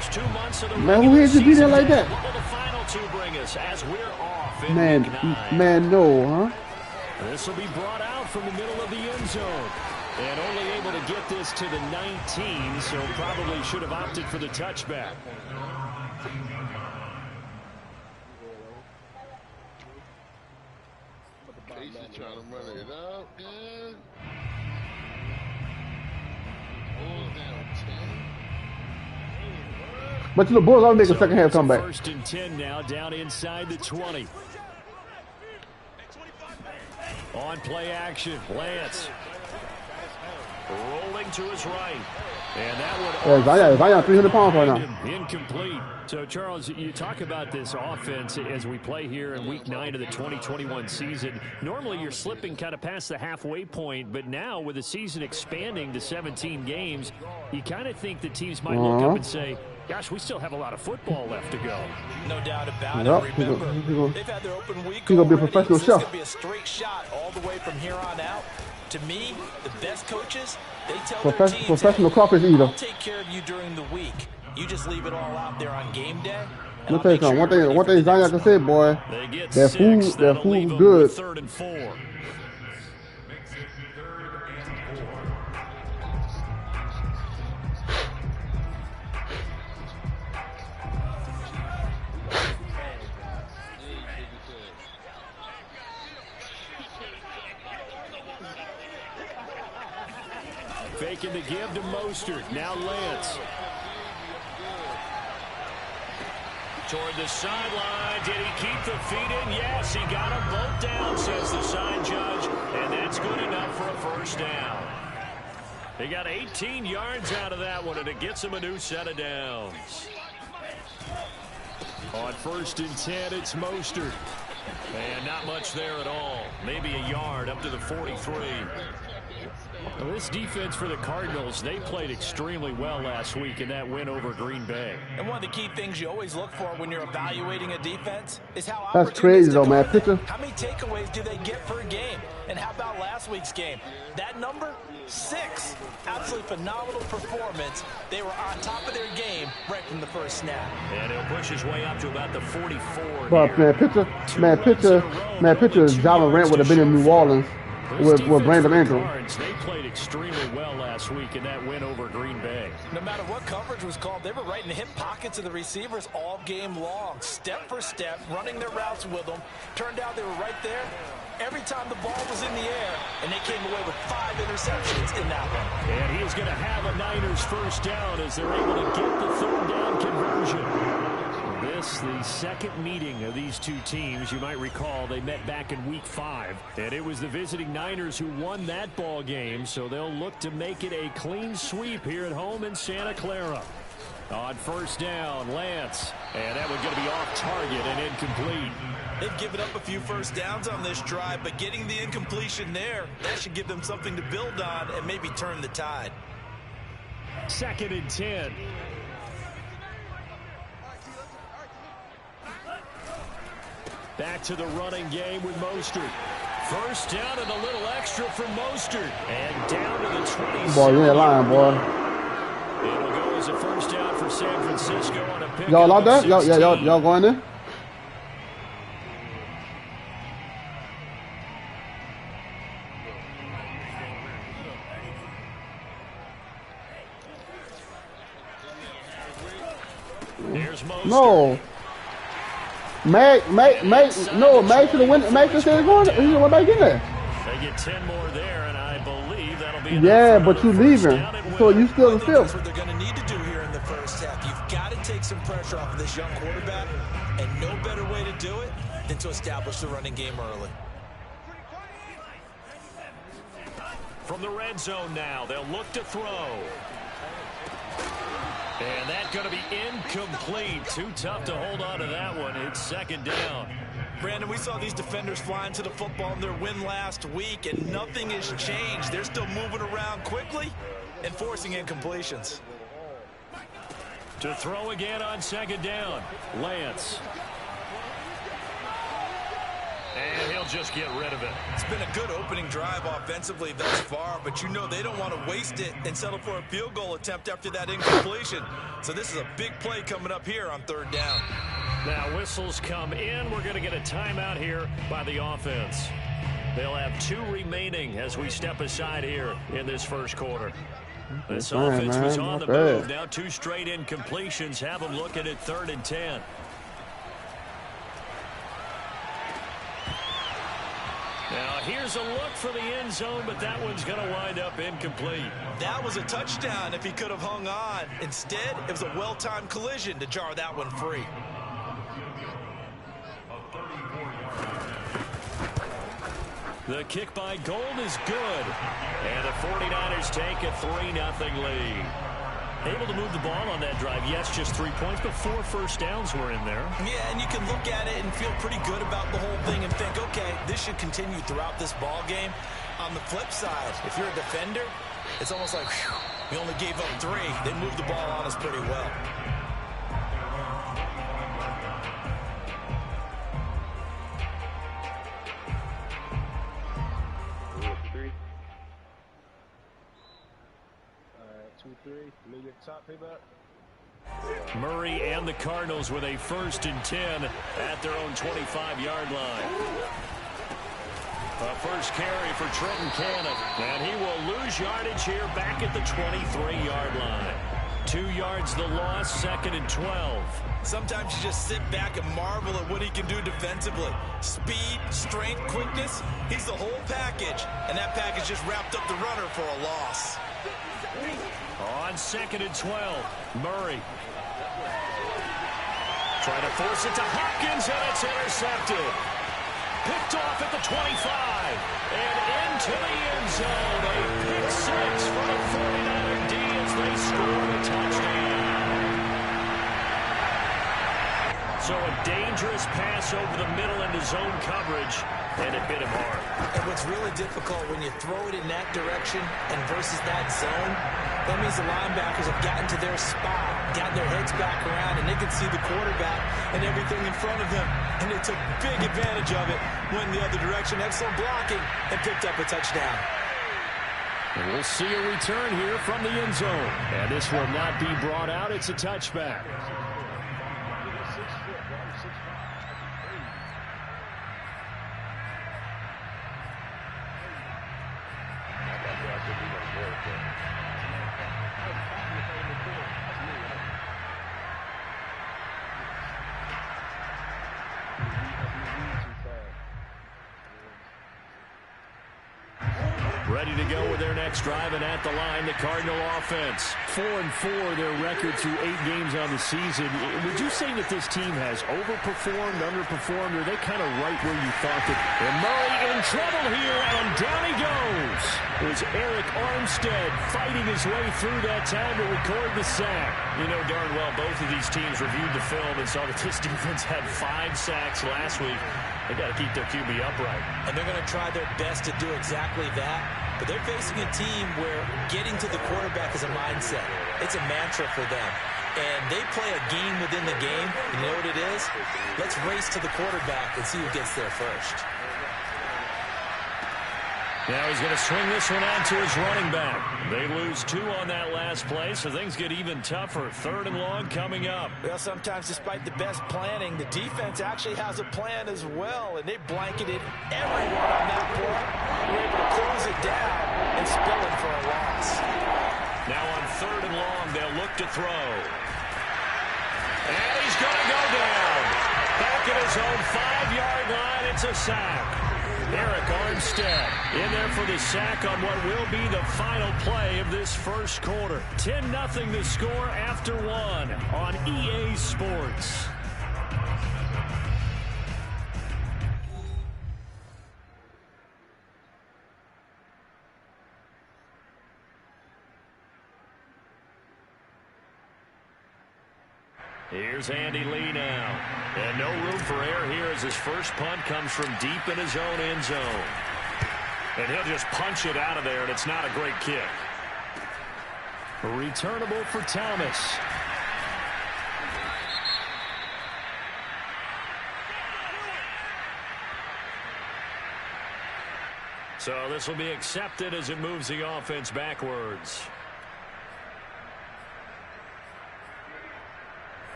first 2 months of the man, who hit you beat it like that? What will the final two bring us as we're off in Man, week 9? man, no, huh? This will be brought out from the middle of the end zone. And only able to get this to the 19, so probably should have opted for the touchback. Casey trying to run it up, man. Bulls down 10. But the Bulls always make a second half comeback. First and 10 now, down inside the 20. On play action, Lance. Rolling to his right. And that would... Zion 300 pounds right now. Incomplete. So, Charles, you talk about this offense as we play here in Week 9 of the 2021 season. Normally, you're slipping kind of past the halfway point, but now with the season expanding to 17 games, you kind of think the teams might look up and say, gosh, we still have a lot of football left to go. No doubt about it. Remember, they've had their open week. He's going to be a professional chef. It's going to be a straight shot all the way from here on out. To me, the best coaches, they tell their teams, professional crawfish eater. I'll take care of you during the week. You just leave it all out there on game day. Let me tell you something. One thing Zion can say, boy, that food is good. 3rd and 4. Faking the give to Mostert. Now Lance. Toward the sideline. Did he keep the feet in? Yes, he got them both down, says the sign judge. And that's good enough for a first down. They got 18 yards out of that one, and it gets them a new set of downs. On 1st and 10, it's Mostert. And not much there at all. Maybe a yard up to the 43. Well, this defense for the Cardinals, they played extremely well last week in that win over Green Bay. And one of the key things you always look for when you're evaluating a defense is how that's crazy though, man. Picture. How many takeaways do they get per game? And how about last week's game? That number, 6. Absolutely phenomenal performance. They were on top of their game right from the first snap. And he'll push his way up to about the 44. But man, picture Ja Morant would have been in New Orleans with Brandon Ingram. They played extremely well last week in that win over Green Bay. No matter what coverage was called, they were right in the hip pockets of the receivers all game long, step for step, running their routes with them. Turned out they were right there every time the ball was in the air, and they came away with 5 interceptions in that one. And he is going to have a Niners first down as they're able to get the 3rd down conversion. This, the second meeting of these two teams. You might recall they met back in Week 5, and it was the visiting Niners who won that ball game, so they'll look to make it a clean sweep here at home in Santa Clara. On 1st down, Lance, and that one's going to be off target and incomplete. They've given up a few first downs on this drive, but getting the incompletion there, that should give them something to build on and maybe turn the tide. 2nd and 10. Back to the running game with Mostert. First down and a little extra for Mostert. And down to the 27. Boy, you ain't lying, boy. It'll go as a first down for San Francisco on a pick. Y'all like that? Y'all going in? There's Mostert. No. Mag should have went. Mag should have gone. He went back in there. They get 10 more there, and I believe that'll be enough. Yeah, but you leaving, so you still in field. That's what they're going to need to do here in the first half. You've got to take some pressure off of this young quarterback, and no better way to do it than to establish the running game early. From the red zone now, they'll look to throw. And that's going to be incomplete. Too tough to hold on to that one. It's 2nd down. Brandon, we saw these defenders flying to the football in their win last week, and nothing has changed. They're still moving around quickly and forcing incompletions. To throw again on 2nd down, Lance. And he'll just get rid of it. It's been a good opening drive offensively thus far, but you know they don't want to waste it and settle for a field goal attempt after that incompletion. So this is a big play coming up here on 3rd down. Now whistles come in. We're going to get a timeout here by the offense. They'll have 2 remaining as we step aside here in this first quarter. This offense was on the move. Now 2 straight incompletions have them looking at 3rd and 10. Now here's a look for the end zone, but that one's going to wind up incomplete. That was a touchdown if he could have hung on. Instead, it was a well-timed collision to jar that one free. The kick by Gold is good. And the 49ers take a 3-0 lead. Able to move the ball on that drive. Yes, just 3 points, but 4 first downs were in there. Yeah, and you can look at it and feel pretty good about the whole thing and think, okay, this should continue throughout this ball game. On the flip side, if you're a defender, it's almost like, whew, we only gave up 3. They moved the ball on us pretty well. Murray and the Cardinals with a 1st and 10 at their own 25-yard line. A first carry for Trenton Cannon, and he will lose yardage here back at the 23-yard line. 2 yards the loss, 2nd and 12. Sometimes you just sit back and marvel at what he can do defensively. Speed, strength, quickness, he's the whole package, and that package just wrapped up the runner for a loss. On 2nd and 12, Murray. Trying to force it to Hopkins, and it's intercepted. Picked off at the 25, and into the end zone. A pick 6 for the 49er D as they score a touchdown. So a dangerous pass over the middle into zone coverage, and it bit him hard. And what's really difficult when you throw it in that direction and versus that zone, that means the linebackers have gotten to their spot, gotten their heads back around, and they can see the quarterback and everything in front of them. And they took big advantage of it, went the other direction, excellent blocking, and picked up a touchdown. And we'll see a return here from the end zone. And this will not be brought out. It's a touchback. Ready to go with their next drive, and at the line, the Cardinal offense. 4-4, their record through 8 games on the season. Would you say that this team has overperformed, underperformed, or are they kind of right where you thought that? And Murray in trouble here, and down he goes. It was Eric Armstead fighting his way through that time to record the sack. You know darn well both of these teams reviewed the film and saw that this defense had 5 sacks last week. They got to keep their QB upright. And they're going to try their best to do exactly that. But they're facing a team where getting to the quarterback is a mindset. It's a mantra for them. And they play a game within the game. You know what it is? Let's race to the quarterback and see who gets there first. Now he's going to swing this one out to his running back. They lose 2 on that last play, so things get even tougher. 3rd and long coming up. Well, sometimes despite the best planning, the defense actually has a plan as well, and they blanketed everyone on that point. We're able to close it down and spill it for a loss. Now on 3rd and long, they'll look to throw. And he's going to go down. Back at his own 5-yard line, it's a sack. Eric Armstead in there for the sack on what will be the final play of this first quarter. 10-0 the score after 1 on EA Sports. Here's Andy Lee now. And no room for error here as his first punt comes from deep in his own end zone. And he'll just punch it out of there, and it's not a great kick. Returnable for Thomas. So this will be accepted as it moves the offense backwards.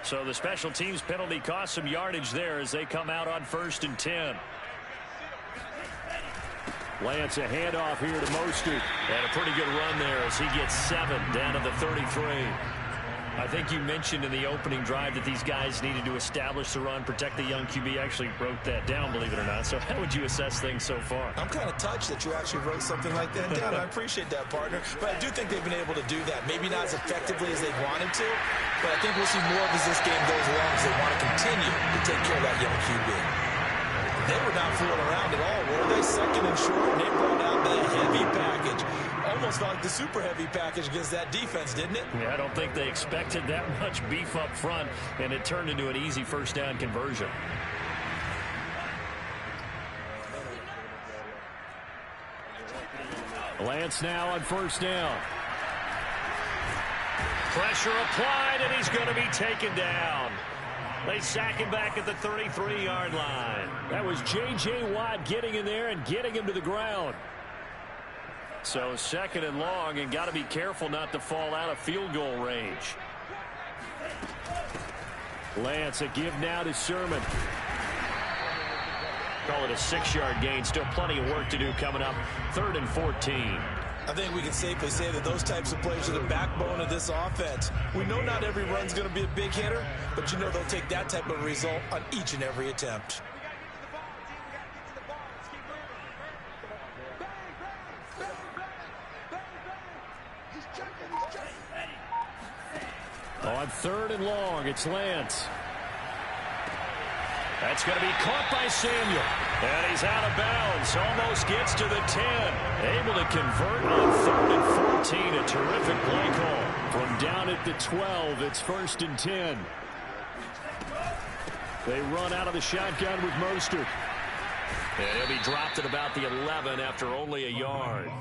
So the special teams penalty cost some yardage there as they come out on 1st and 10. Lance, a handoff here to Mostert. And a pretty good run there as he gets 7 down to the 33. I think you mentioned in the opening drive that these guys needed to establish the run, protect the young QB. Actually wrote that down, believe it or not. So how would you assess things so far? I'm kind of touched that you actually wrote something like that down. I appreciate that, partner. But I do think they've been able to do that. Maybe not as effectively as they wanted to, but I think we'll see more of as this game goes along because they want to continue to take care of that young QB. They were not fooling around at all, were they? 2nd and short, and they brought out the heavy package. Almost like the super heavy package against that defense, didn't it? Yeah, I don't think they expected that much beef up front, and it turned into an easy 1st down conversion. Lance now on 1st down. Pressure applied, and he's going to be taken down. They sack him back at the 33-yard line. That was J.J. Watt getting in there and getting him to the ground. So 2nd and long, and got to be careful not to fall out of field goal range. Lance, a give now to Sermon. Call it a 6-yard gain. Still plenty of work to do coming up. 3rd and 14. I think we can safely say that those types of plays are the backbone of this offense. We know not every run's going to be a big hitter, but you know they'll take that type of result on each and every attempt. On 3rd and long, it's Lance. That's going to be caught by Samuel. And he's out of bounds. Almost gets to the 10. Able to convert on 3rd and 14. A terrific play call. From down at the 12, it's 1st and 10. They run out of the shotgun with Mostert. And he'll be dropped at about the 11 after only a yard.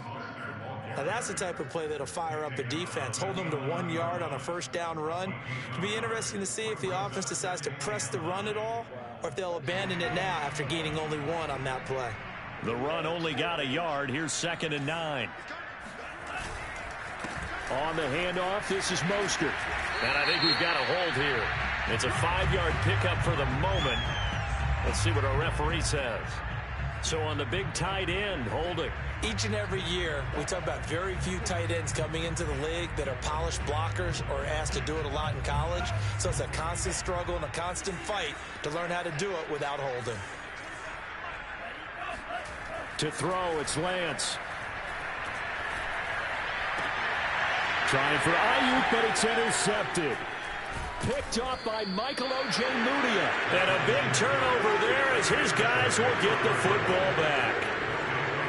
Now that's the type of play that'll fire up the defense. Hold them to 1 yard on a 1st down run. It'll be interesting to see if the offense decides to press the run at all, or if they'll abandon it now after gaining only 1 on that play. The run only got a yard. Here's 2nd and 9. On the handoff, this is Mostert. And I think we've got a hold here. It's a 5-yard pickup for the moment. Let's see what our referee says. So on the big tight end, holding. Each and every year, we talk about very few tight ends coming into the league that are polished blockers or asked to do it a lot in college. So it's a constant struggle and a constant fight to learn how to do it without holding. To throw, it's Lance. Trying for Ayuk, but it's intercepted. Picked off by Michael Ojemudia. And a big turnover there as his guys will get the football back.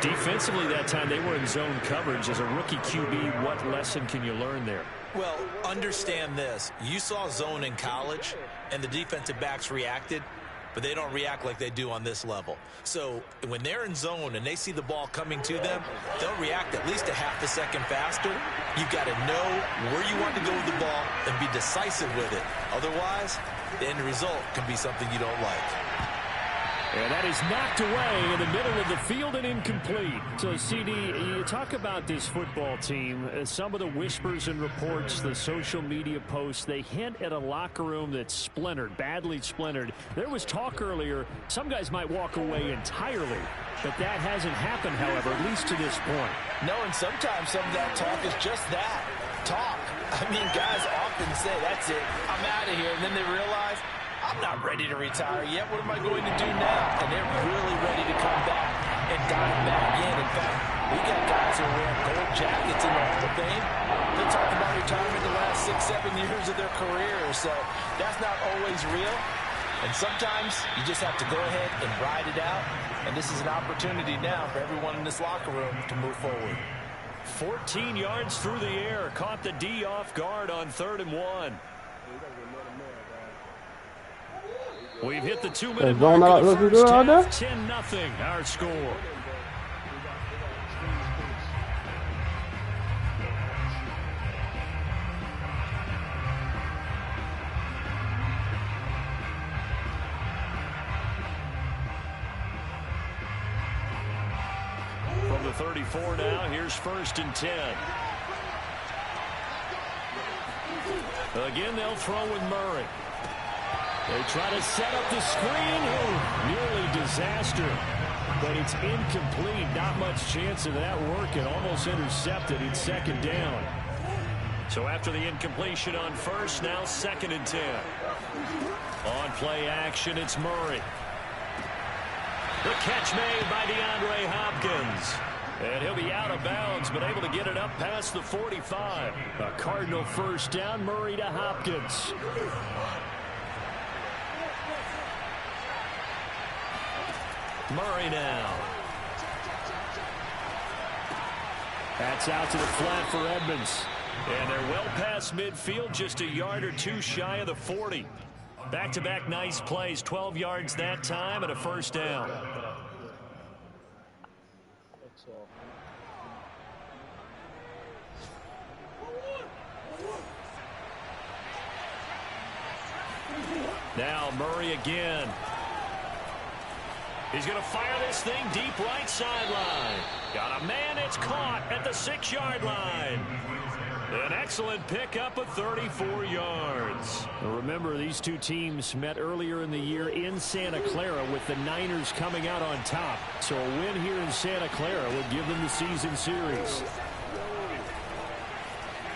Defensively that time, they were in zone coverage. As a rookie QB, what lesson can you learn there? Well, understand this. You saw zone in college, and the defensive backs reacted, but they don't react like they do on this level. So when they're in zone and they see the ball coming to them, they'll react at least a half a second faster. You've got to know where you want to go with the ball and be decisive with it. Otherwise, the end result can be something you don't like. And that is knocked away in the middle of the field and incomplete. So, CD, you talk about this football team. Some of the whispers and reports, the social media posts, they hint at a locker room that's splintered, badly splintered. There was talk earlier, some guys might walk away entirely. But that hasn't happened, however, at least to this point. No, and sometimes some of that talk is just that, talk. I mean, guys often say, that's it, I'm out of here. And then they realize, I'm not ready to retire yet. What am I going to do now? And they're really ready to come back and dive back in. In fact, we got guys who are wearing gold jackets in the Hall of Fame. They talk about retirement the last 6-7 years of their careers. So that's not always real. And sometimes you just have to go ahead and ride it out. And this is an opportunity now for everyone in this locker room to move forward. 14 yards through the air. Caught the D off guard on 3rd and 1. We've hit the 2-minute mark of the first half. 10-0 our score. From the 34 now. Here's 1st and 10. Again, they'll throw with Murray. They try to set up the screen. Oh, nearly disaster. But it's incomplete. Not much chance of that working. Almost intercepted. It's 2nd down. So after the incompletion on 1st, now 2nd and 10. On play action, it's Murray. The catch made by DeAndre Hopkins. And he'll be out of bounds, but able to get it up past the 45. A Cardinal 1st down, Murray to Hopkins. Murray now. That's out to the flat for Edmonds. And they're well past midfield, just a yard or two shy of the 40. Back-to-back nice plays, 12 yards that time and a 1st down. Now Murray again. He's going to fire this thing deep right sideline. Got a man, it's caught at the 6-yard line. An excellent pickup of 34 yards. Remember, these two teams met earlier in the year in Santa Clara with the Niners coming out on top. So a win here in Santa Clara would give them the season series.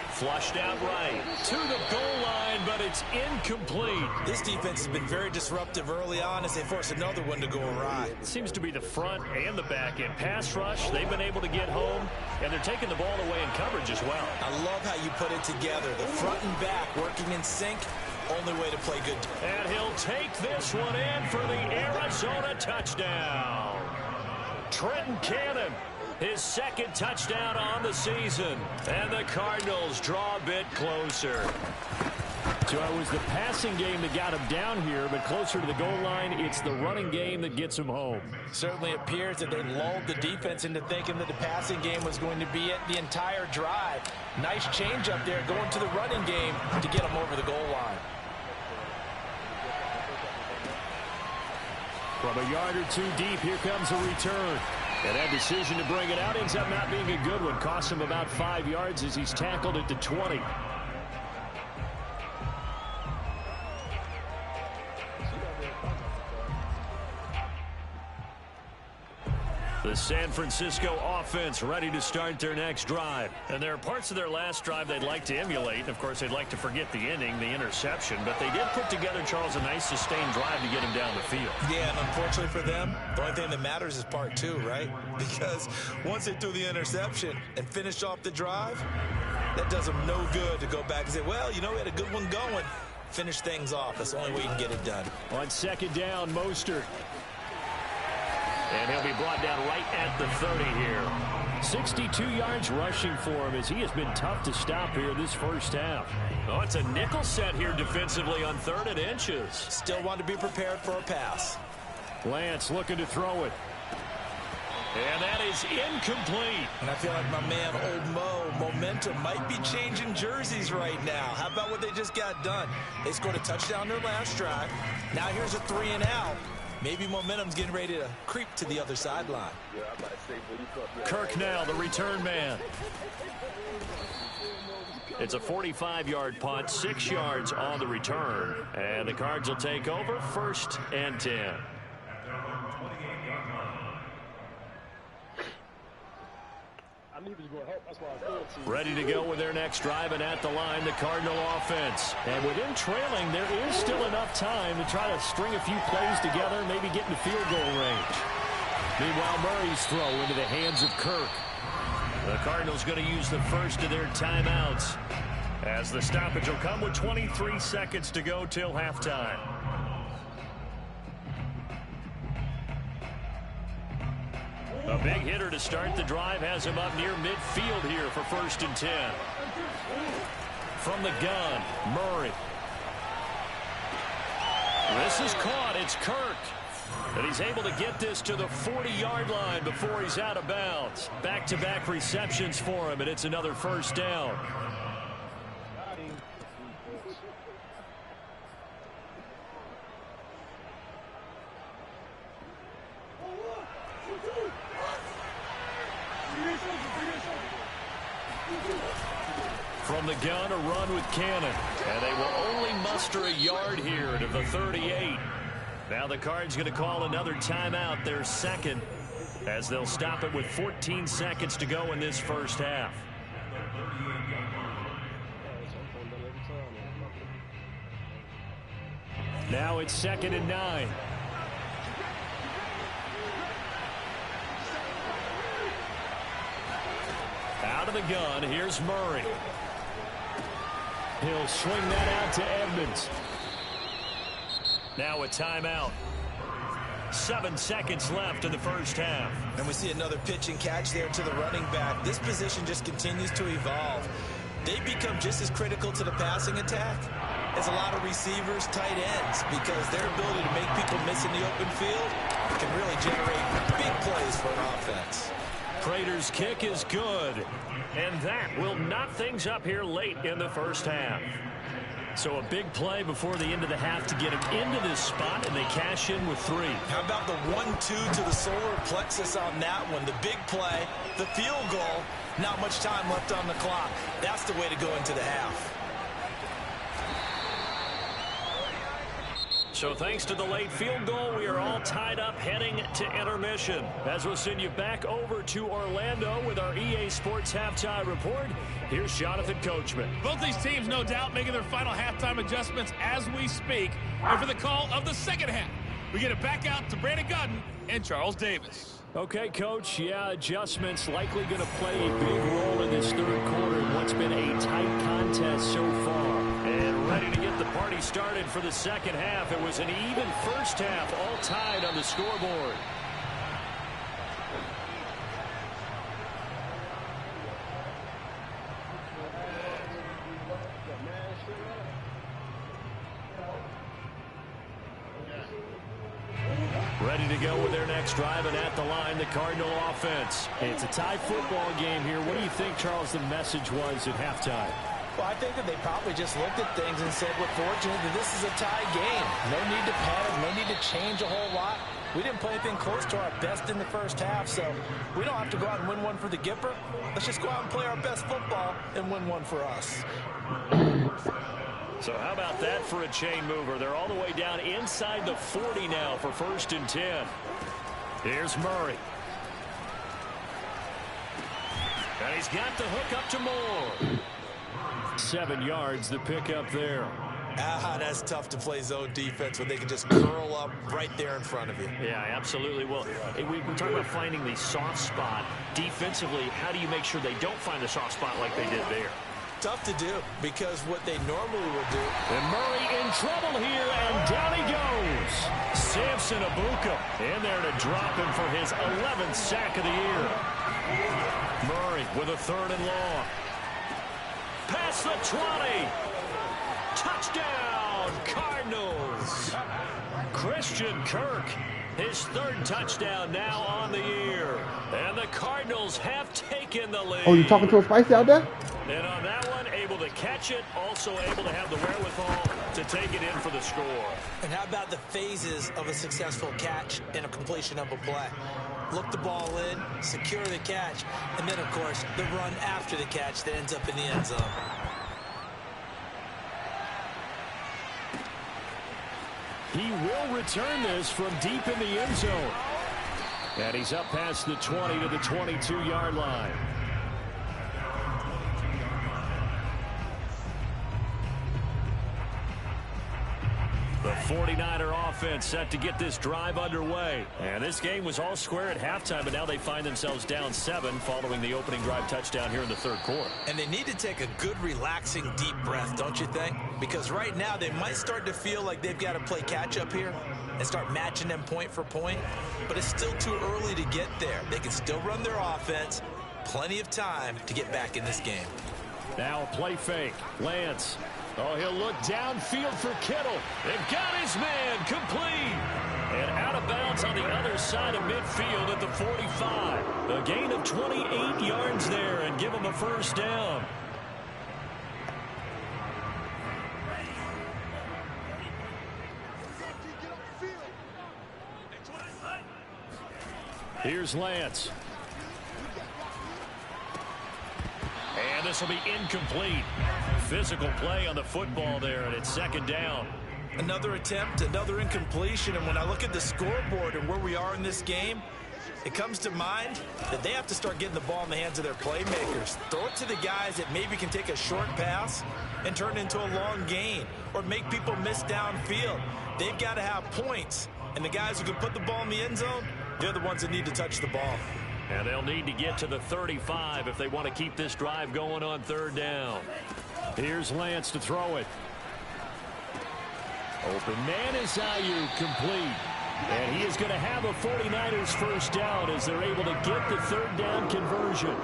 Flushed out right to the goal line, but it's incomplete. This defense has been very disruptive early on as they force another one to go awry. It seems to be the front and the back end. Pass rush, they've been able to get home, and they're taking the ball away in coverage as well. I love how you put it together. The front and back working in sync. Only way to play good. And he'll take this one in for the Arizona touchdown. Trenton Cannon. His 2nd touchdown on the season. And the Cardinals draw a bit closer. So it was the passing game that got him down here, but closer to the goal line, it's the running game that gets him home. Certainly appears that they lulled the defense into thinking that the passing game was going to be it the entire drive. Nice change up there going to the running game to get him over the goal line. From a yard or two deep, here comes a return. And that decision to bring it out ends up not being a good one. Costs him about 5 yards as he's tackled at the 20. The San Francisco offense ready to start their next drive. And there are parts of their last drive they'd like to emulate. Of course, they'd like to forget the ending, the interception. But they did put together, Charles, a nice sustained drive to get him down the field. Yeah, and unfortunately for them, the only thing that matters is part 2, right? Because once they threw the interception and finished off the drive, that does them no good to go back and say, well, you know, we had a good one going. Finish things off. That's the only way you can get it done. On 2nd down, Mostert. And he'll be brought down right at the 30 here. 62 yards rushing for him as he has been tough to stop here this first half. Oh, it's a nickel set here defensively on 3rd and inches. Still want to be prepared for a pass. Lance looking to throw it. And that is incomplete. And I feel like my man, Old Mo, momentum might be changing jerseys right now. How about what they just got done? They scored a touchdown their last drive. Now here's a 3-and-out. Maybe momentum's getting ready to creep to the other sideline. Kirk now, the return man. It's a 45-yard punt, 6 yards on the return. And the Cards will take over, 1st and 10. Ready to go with their next drive, and at the line, the Cardinal offense. And with him trailing, there is still enough time to try to string a few plays together, maybe get into field goal range. Meanwhile, Murray's throw into the hands of Kirk. The Cardinals going to use the first of their timeouts, as the stoppage will come with 23 seconds to go till halftime. A big hitter to start the drive has him up near midfield here for 1st and 10. From the gun, Murray. This is caught. It's Kirk. And he's able to get this to the 40-yard line before he's out of bounds. Back-to-back receptions for him, and it's another 1st down. From the gun, a run with Cannon. And they will only muster a yard here to the 38. Now the Cards going to call another timeout, their second, as they'll stop it with 14 seconds to go in this first half. Now it's 2nd and 9. Out of the gun, here's Murray. He'll swing that out to Edmonds. Now a timeout. 7 seconds left in the first half. And we see another pitch and catch there to the running back. This position just continues to evolve. They become just as critical to the passing attack as a lot of receivers, tight ends, because their ability to make people miss in the open field can really generate big plays for an offense. Prater's kick is good, and that will knock things up here late in the first half. So a big play before the end of the half to get him into this spot, and they cash in with 3. How about the 1-2 to the solar plexus on that one? The big play, the field goal, not much time left on the clock. That's the way to go into the half. So thanks to the late field goal, we are all tied up heading to intermission. As we'll send you back over to Orlando with our EA Sports Halftime Report, here's Jonathan Coachman. Both these teams, no doubt, making their final halftime adjustments as we speak. And for the call of the second half, we get it back out to Brandon Gudden and Charles Davis. Okay, Coach, yeah, adjustments likely going to play a big role in this third quarter in what's been a tight contest so far. And ready to get the party started for the second half. It was an even first half, all tied on the scoreboard. Ready to go with their next drive, and at the line, the Cardinal offense. It's a tie football game here. What do you think, Charles, the message was at halftime? Well, I think that they probably just looked at things and said, we're fortunate that this is a tie game. No need to panic, no need to change a whole lot. We didn't play anything close to our best in the first half, so we don't have to go out and win one for the Gipper. Let's just go out and play our best football and win one for us. So how about that for a chain mover? They're all the way down inside the 40 now for 1st and 10. Here's Murray. And he's got the hook up to Moore. 7 yards, the pickup there. That's tough to play zone defense when they can just curl up right there in front of you. Yeah, absolutely. Well, we talk about finding the soft spot. Defensively, how do you make sure they don't find the soft spot like they did there? Tough to do, because what they normally will do. And Murray in trouble here, and down he goes. Samson Abuka in there to drop him for his 11th sack of the year. Murray with a 3rd and long. Past the 20. Touchdown, Cardinals. Christian Kirk, his 3rd touchdown now on the year. And the Cardinals have taken the lead. Oh, you talking to a Spicy out there? And on that one, able to catch it, also able to have the wherewithal to take it in for the score. And how about the phases of a successful catch and a completion of a play? Look the ball in, secure the catch, and then, of course, the run after the catch that ends up in the end zone. He will return this from deep in the end zone. And he's up past the 20 to the 22-yard line. The 49er offense set to get this drive underway. And this game was all square at halftime, but now they find themselves down 7 following the opening drive touchdown here in the 3rd quarter. And they need to take a good, relaxing, deep breath, don't you think? Because right now they might start to feel like they've got to play catch-up here and start matching them point for point. But it's still too early to get there. They can still run their offense. Plenty of time to get back in this game. Now a play fake. Lance. Oh, he'll look downfield for Kittle. And got his man complete. And out of bounds on the other side of midfield at the 45. A gain of 28 yards there and give him a 1st down. Here's Lance. And the this will be incomplete. Physical play on the football there, and it's second down. Another attempt, another incompletion, and when I look at the scoreboard and where we are in this game, it comes to mind that they have to start getting the ball in the hands of their playmakers. Throw it to the guys that maybe can take a short pass and turn it into a long gain or make people miss downfield. They've got to have points, and the guys who can put the ball in the end zone, they're the ones that need to touch the ball. And they'll need to get to the 35 if they want to keep this drive going on third down. Here's Lance to throw it. Open man is Ayuk, complete. And he is going to have a 49ers first down as they're able to get the third down conversion.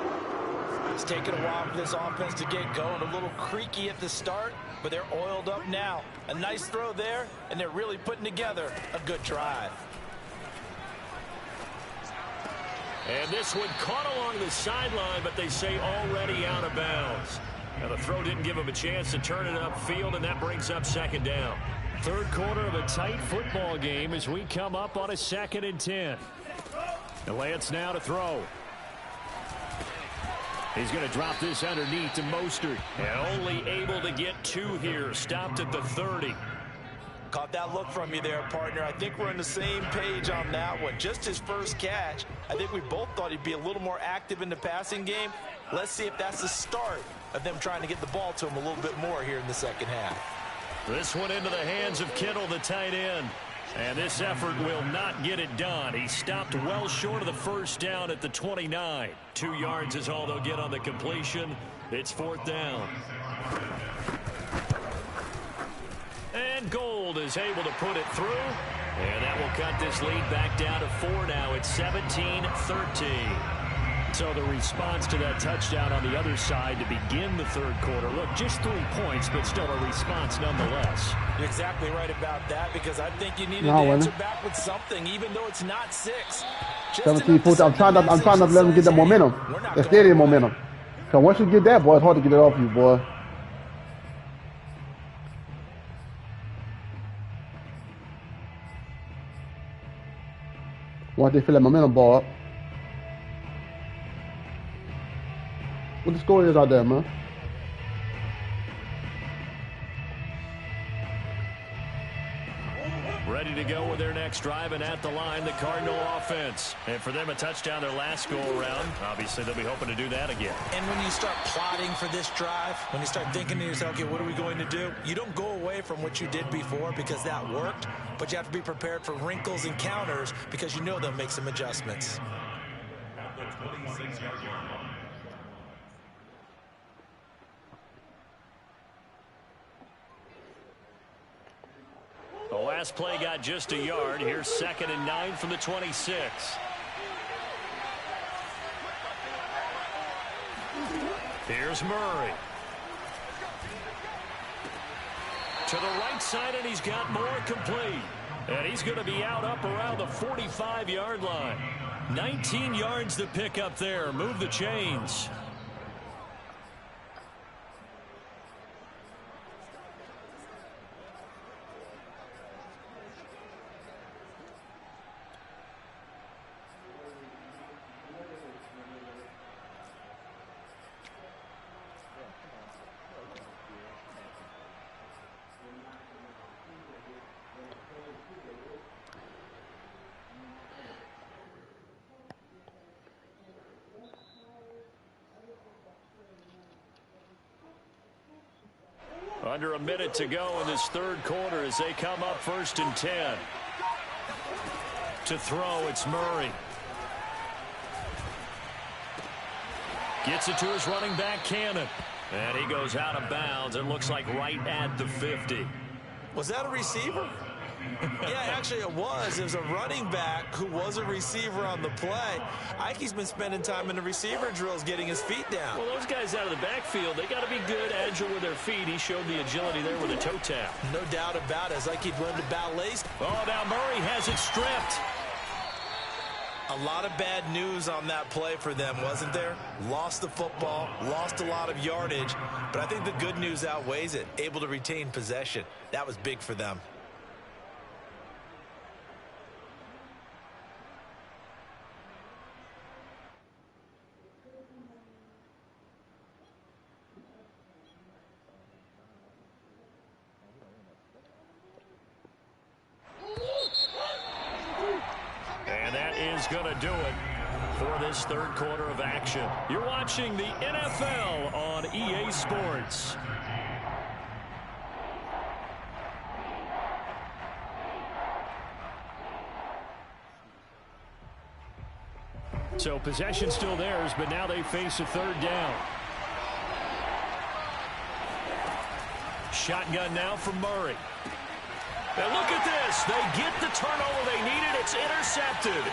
It's taken a while for this offense to get going. A little creaky at the start, but they're oiled up now. A nice throw there, and they're really putting together a good drive. And this one caught along the sideline, but they say already out of bounds. Now the throw didn't give him a chance to turn it upfield, and that brings up second down. Third quarter of a tight football game as we come up on a 2nd and 10. And Lance now to throw. He's going to drop this underneath to Mostert. And only able to get 2 here. Stopped at the 30. Caught that look from you there, partner. I think we're on the same page on that one. Just his first catch. I think we both thought he'd be a little more active in the passing game. Let's see if that's the start of them trying to get the ball to him a little bit more here in the second half. This one into the hands of Kittle, the tight end. And this effort will not get it done. He stopped well short of the first down at the 29. 2 yards is all they'll get on the completion. It's 4th down. And Gold is able to put it through. And that will cut this lead back down to 4 now. It's 17-13. So the response to that touchdown on the other side to begin the third quarter. Look, just 3 points, but still a response nonetheless. You're exactly right about that, because I think you needed to answer back with something, even though it's not 6. 17-14. I'm trying not to let them get the momentum. The stadium momentum. So once you get that, boy, it's hard to get it off you, boy. Once they feel that momentum ball up. What the score is out there, man? Ready to go with their next drive, and at the line, the Cardinal offense. And for them, a touchdown their last go-around. Obviously, they'll be hoping to do that again. And when you start plotting for this drive, when you start thinking to yourself, okay, what are we going to do? You don't go away from what you did before because that worked, but you have to be prepared for wrinkles and counters because you know they'll make some adjustments. The last play got just a yard. Here's 2nd and 9 from the 26. Here's Murray. To the right side, and he's got more, complete. And he's going to be out up around the 45-yard line. 19 yards to pick up there. Move the chains. Under a minute to go in this third quarter as they come up 1st and 10. To throw, it's Murray. Gets it to his running back, Cannon. And he goes out of bounds. It looks like right at the 50. Was that a receiver? Yeah, actually it was. It was a running back who was a receiver on the play. Ike's been spending time in the receiver drills getting his feet down. Well, those guys out of the backfield, they got to be good, agile with their feet. He showed the agility there with a toe tap. No doubt about it. As Ike learned to ballet. Oh, now Murray has it stripped. A lot of bad news on that play for them, wasn't there? Lost the football, lost a lot of yardage, but I think the good news outweighs it. Able to retain possession. That was big for them. is going to do it for this third quarter of action. You're watching the NFL on EA Sports. So possession still theirs, but now they face a third down. Shotgun now from Murray. Now look at this. They get the turnover they needed. It's intercepted.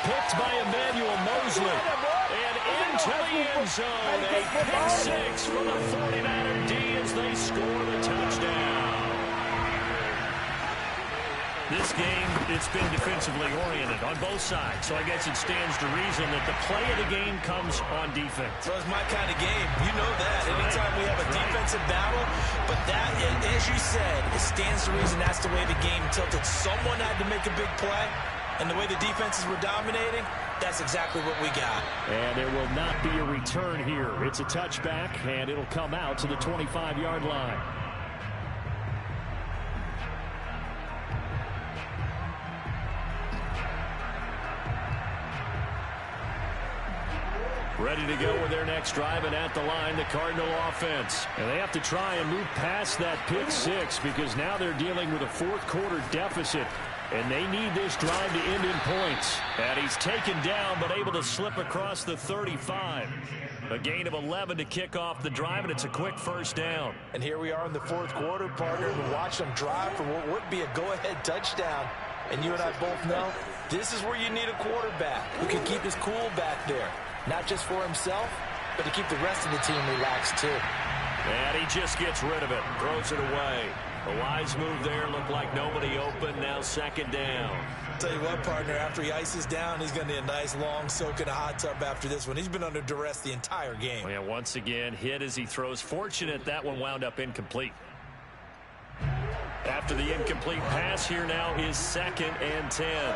Picked by Emmanuel Mosley. And into the end zone. A pick six for the 49er D as they score the touchdown. This game, it's been defensively oriented on both sides, so I guess it stands to reason that the play of the game comes on defense. So it's my kind of game. You know that. Anytime we have a defensive battle, but that, as you said, it stands to reason that's the way the game tilted. Someone had to make a big play, and the way the defenses were dominating, that's exactly what we got. And there will not be a return here. It's a touchback, and it'll come out to the 25-yard line. Ready to go with their next drive, and at the line, the Cardinal offense. And they have to try and move past that pick six because now they're dealing with a fourth quarter deficit, and they need this drive to end in points. And he's taken down but able to slip across the 35. A gain of 11 to kick off the drive, and it's a quick first down. And here we are in the fourth quarter, partner, and watch them drive for what would be a go-ahead touchdown. And you and I both know this is where you need a quarterback who can keep his cool back there. Not just for himself, but to keep the rest of the team relaxed, too. And he just gets rid of it, throws it away. A wise move there, looked like nobody open, now second down. Tell you what, partner, after he ices down, he's going to need a nice long soak in a hot tub after this one. He's been under duress the entire game. Well, yeah, once again, hit as he throws. Fortunate that one wound up incomplete. After the incomplete pass, here now is 2nd and 10.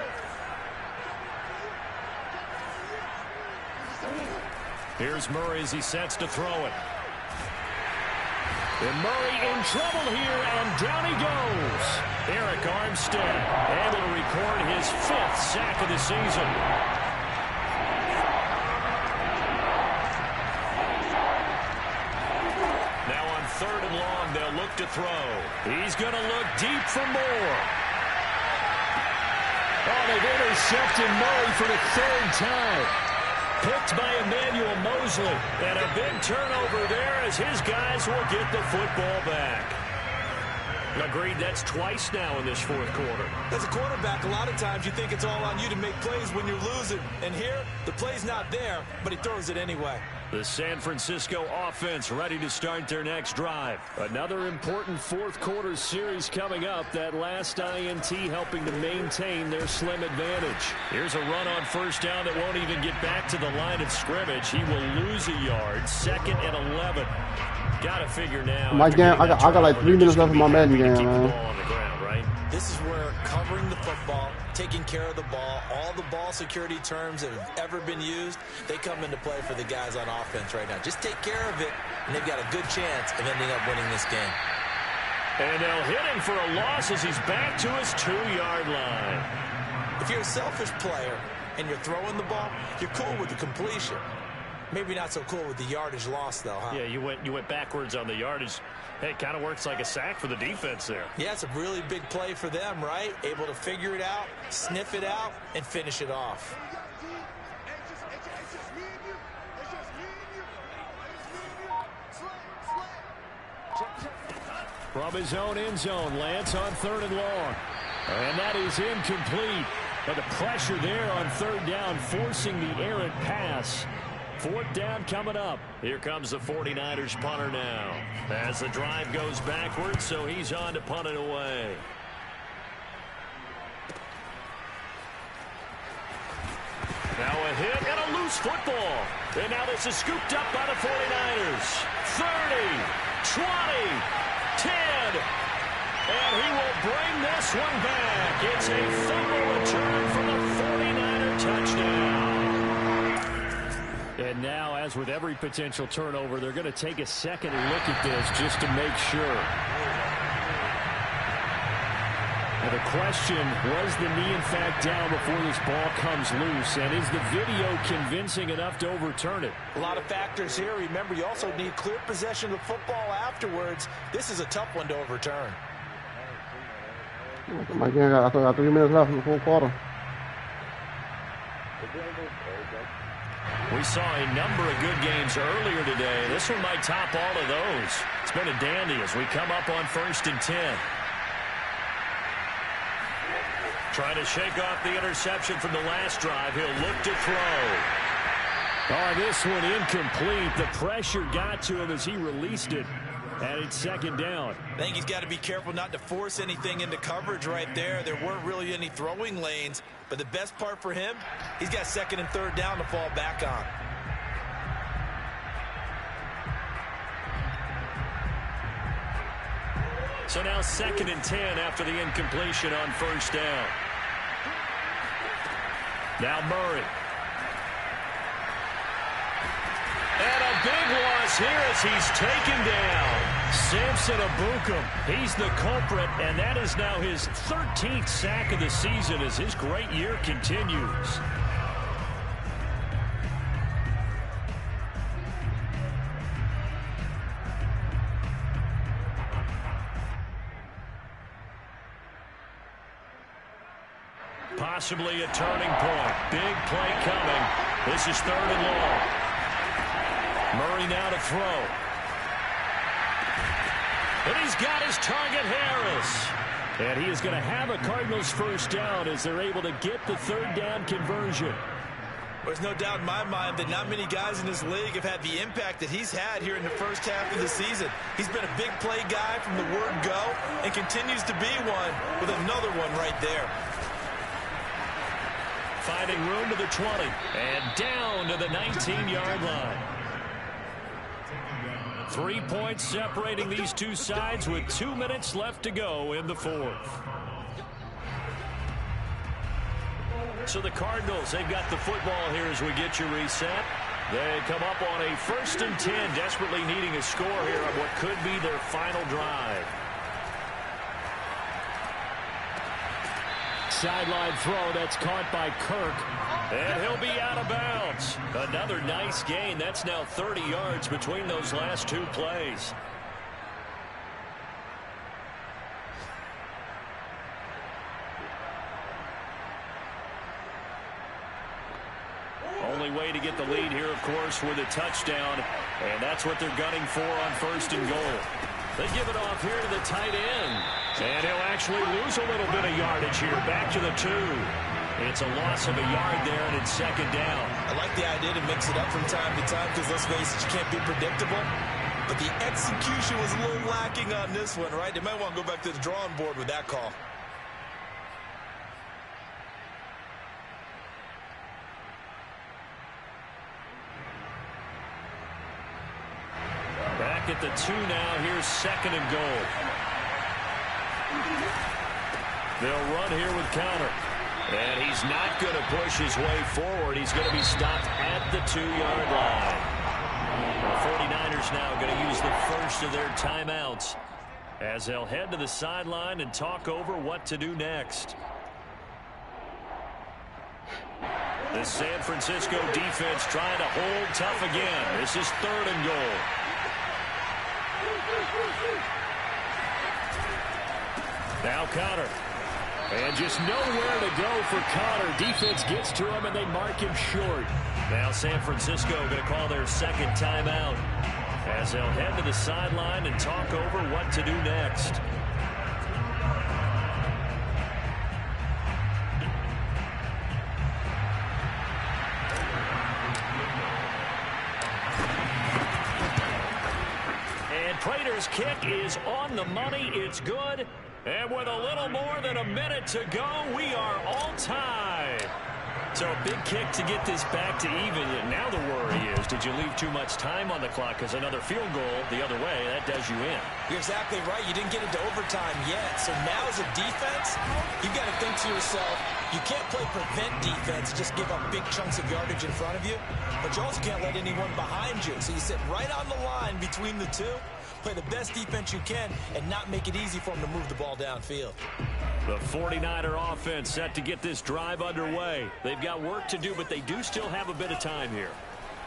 Here's Murray as he sets to throw it. And Murray in trouble here, and down he goes. Eric Armstead able to record his 5th sack of the season. Now on 3rd and long, they'll look to throw. He's going to look deep for more. Oh, they've intercepted Murray for the 3rd time. Picked by Emmanuel Mosley. And a big turnover there as his guys will get the football back. Agreed, that's twice now in this fourth quarter. As a quarterback, a lot of times you think it's all on you to make plays when you're losing. And here, the play's not there, but he throws it anyway. The San Francisco offense ready to start their next drive. Another important fourth quarter series coming up. That last INT helping to maintain their slim advantage. Here's a run on first down that won't even get back to the line of scrimmage. He will lose a yard. 2nd and 11. Got to figure now. My game, I got like 3 minutes left of my Madden game, man. This is where covering the football, taking care of the ball, all the ball security terms that have ever been used, they come into play for the guys on offense right now. Just take care of it, and they've got a good chance of ending up winning this game. And they'll hit him for a loss as he's back to his 2-yard line. If you're a selfish player and you're throwing the ball, you're cool with the completion. Maybe not so cool with the yardage loss, though, huh? Yeah, you went backwards on the yardage. Hey, it kind of works like a sack for the defense there. Yeah, it's a really big play for them, right? Able to figure it out, sniff it out, and finish it off. From his own end zone, Lance on 3rd and long. And that is incomplete. But the pressure there on 3rd down, forcing the errant pass. 4th down coming up. Here comes the 49ers punter now. As the drive goes backwards, so he's on to punt it away. Now a hit and a loose football. And now this is scooped up by the 49ers. 30, 20, 10. And he will bring this one back. It's a fumble return for the 49er touchdown. And now, as with every potential turnover, they're going to take a second look at this just to make sure. And the question, was the knee in fact down before this ball comes loose? And is the video convincing enough to overturn it? A lot of factors here. Remember, you also need clear possession of the football afterwards. This is a tough one to overturn. Again, I got 3 minutes left in the full quarter. We saw a number of good games earlier today. This one might top all of those. It's been a dandy as we come up on 1st and 10. Trying to shake off the interception from the last drive. He'll look to throw. Oh, this one incomplete. The pressure got to him as he released it. And it's 2nd down. I think he's got to be careful not to force anything into coverage right there. There weren't really any throwing lanes. But the best part for him, he's got 2nd and 3rd down to fall back on. So now 2nd and 10 after the incompletion on 1st down. Now Murray. And a big loss here as he's taken down. Samson Ebukam, he's the culprit, and that is now his 13th sack of the season as his great year continues. Possibly a turning point. Big play coming. This is 3rd and long. Murray now to throw. And he's got his target, Harris. And he is going to have a Cardinals 1st down as they're able to get the 3rd down conversion. There's no doubt in my mind that not many guys in this league have had the impact that he's had here in the first half of the season. He's been a big play guy from the word go and continues to be one with another one right there. Finding room to the 20 and down to the 19-yard line. 3 points separating these two sides with 2 minutes left to go in the 4th. So the Cardinals, they've got the football here as we get you reset. They come up on a 1st and 10, desperately needing a score here on what could be their final drive. Sideline throw that's caught by Kirk. And he'll be out of bounds. Another nice gain. That's now 30 yards between those last 2 plays. Only way to get the lead here, of course, with a touchdown. And that's what they're gunning for on 1st and goal. They give it off here to the tight end. And he'll actually lose a little bit of yardage here. Back to the 2. It's a loss of a yard there, and it's 2nd down. I like the idea to mix it up from time to time because, let's face it, you can't be predictable. But the execution was a little lacking on this one, right? They might want to go back to the drawing board with that call. Back at the 2 now. Here's 2nd and goal. They'll run here with Conner. And he's not going to push his way forward. He's going to be stopped at the 2-yard line. The 49ers now going to use the first of their timeouts as they'll head to the sideline and talk over what to do next. The San Francisco defense trying to hold tough again. This is 3rd and goal. Now Conner. And just nowhere to go for Conner. Defense gets to him, and they mark him short. Now San Francisco going to call their 2nd timeout as they'll head to the sideline and talk over what to do next. And Prater's kick is on the money. It's good. And with a little more than a minute to go, we are all tied. So a big kick to get this back to even. Now the worry is, did you leave too much time on the clock? Because another field goal the other way, that does you in. You're exactly right. You didn't get into overtime yet. So now as a defense, you've got to think to yourself, you can't play prevent defense, just give up big chunks of yardage in front of you. But you also can't let anyone behind you. So you sit right on the line between the two, play the best defense you can, and not make it easy for them to move the ball downfield. The 49er offense set to get this drive underway. They've got work to do, but they do still have a bit of time here.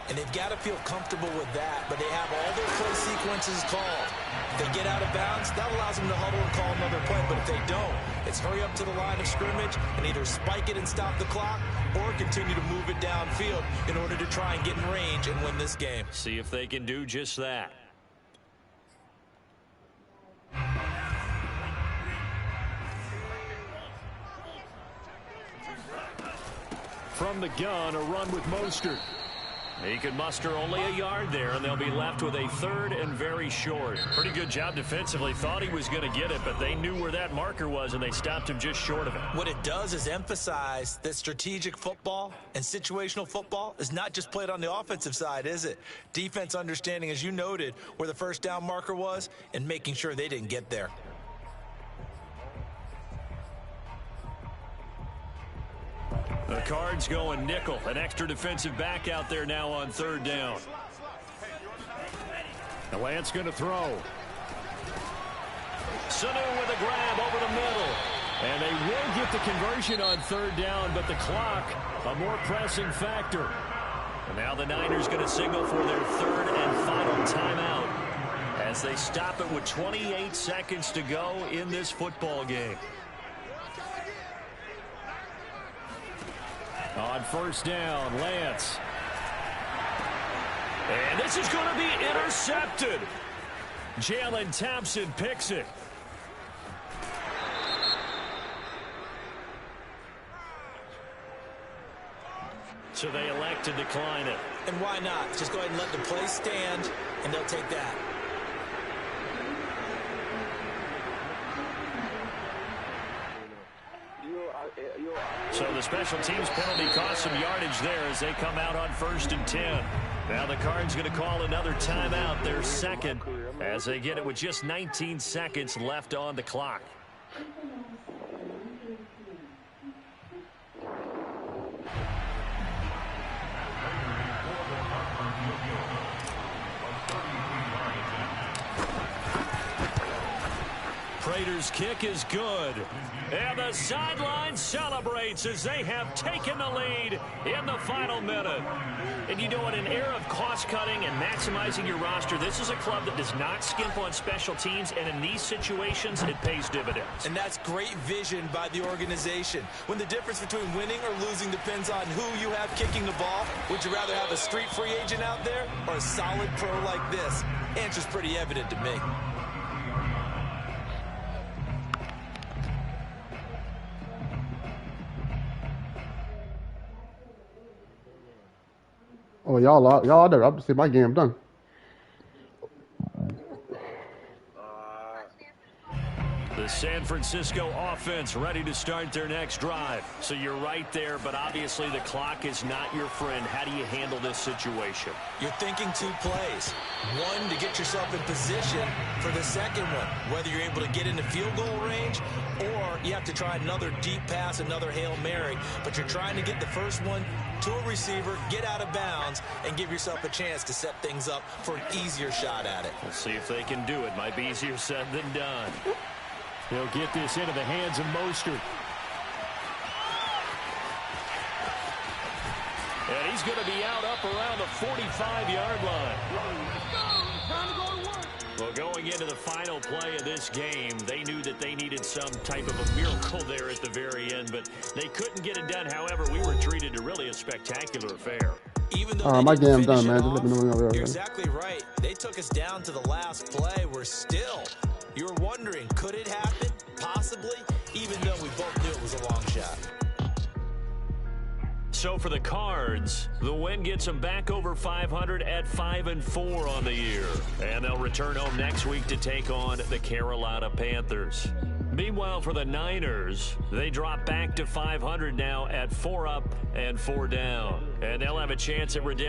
And they've got to feel comfortable with that, but they have all their play sequences called. If they get out of bounds, that allows them to huddle and call another play, but if they don't, it's hurry up to the line of scrimmage and either spike it and stop the clock or continue to move it downfield in order to try and get in range and win this game. See if they can do just that. From the gun, a run with Mostert. He can muster only a yard there, and they'll be left with a 3rd and very short. Pretty good job defensively. Thought he was going to get it, but they knew where that marker was, and they stopped him just short of it. What it does is emphasize that strategic football and situational football is not just played on the offensive side, is it? Defense understanding, as you noted, where the first down marker was and making sure they didn't get there. The Cards going nickel. An extra defensive back out there now on 3rd down. The Lance going to throw. Sanu with a grab over the middle. And they will get the conversion on 3rd down, but the clock, a more pressing factor. And now the Niners going to signal for their 3rd and final timeout as they stop it with 28 seconds to go in this football game. On 1st down, Lance. And this is going to be intercepted. Jalen Thompson picks it. So they elect to decline it. And why not? Just go ahead and let the play stand, and they'll take that. So the special teams penalty cost some yardage there as they come out on 1st and 10. Now the Cards going to call another timeout, their 2nd, as they get it with just 19 seconds left on the clock. Prater's kick is good. And the sideline celebrates as they have taken the lead in the final minute. And you know, in an era of cost-cutting and maximizing your roster, this is a club that does not skimp on special teams, and in these situations, it pays dividends. And that's great vision by the organization. When the difference between winning or losing depends on who you have kicking the ball, would you rather have a street free agent out there or a solid pro like this? Answer's pretty evident to me. Oh, y'all there. I'm see my game done. The San Francisco offense ready to start their next drive. So you're right there, but obviously the clock is not your friend. How do you handle this situation? You're thinking 2 plays. One, to get yourself in position for the second one, whether you're able to get into field goal range or you have to try another deep pass, another Hail Mary, but you're trying to get the first one to a receiver, get out of bounds, and give yourself a chance to set things up for an easier shot at it. We'll see if they can do it. Might be easier said than done. They'll get this into the hands of Mostert. And he's going to be out up around the 45-yard line. Well, going into the final play of this game, they knew that they needed some type of a miracle there at the very end, but they couldn't get it done. However, we were treated to really a spectacular affair. Even though my game done, man. Off, Just let me know when you're exactly right. They took us down to the last play. We're still, you're wondering, could it happen? Possibly, even though we both knew it was a long shot. So for the Cards, the win gets them back over 500 at 5-4 on the year. And they'll return home next week to take on the Carolina Panthers. Meanwhile, for the Niners, they drop back to 500 now at 4 up and 4 down. And they'll have a chance at redemption.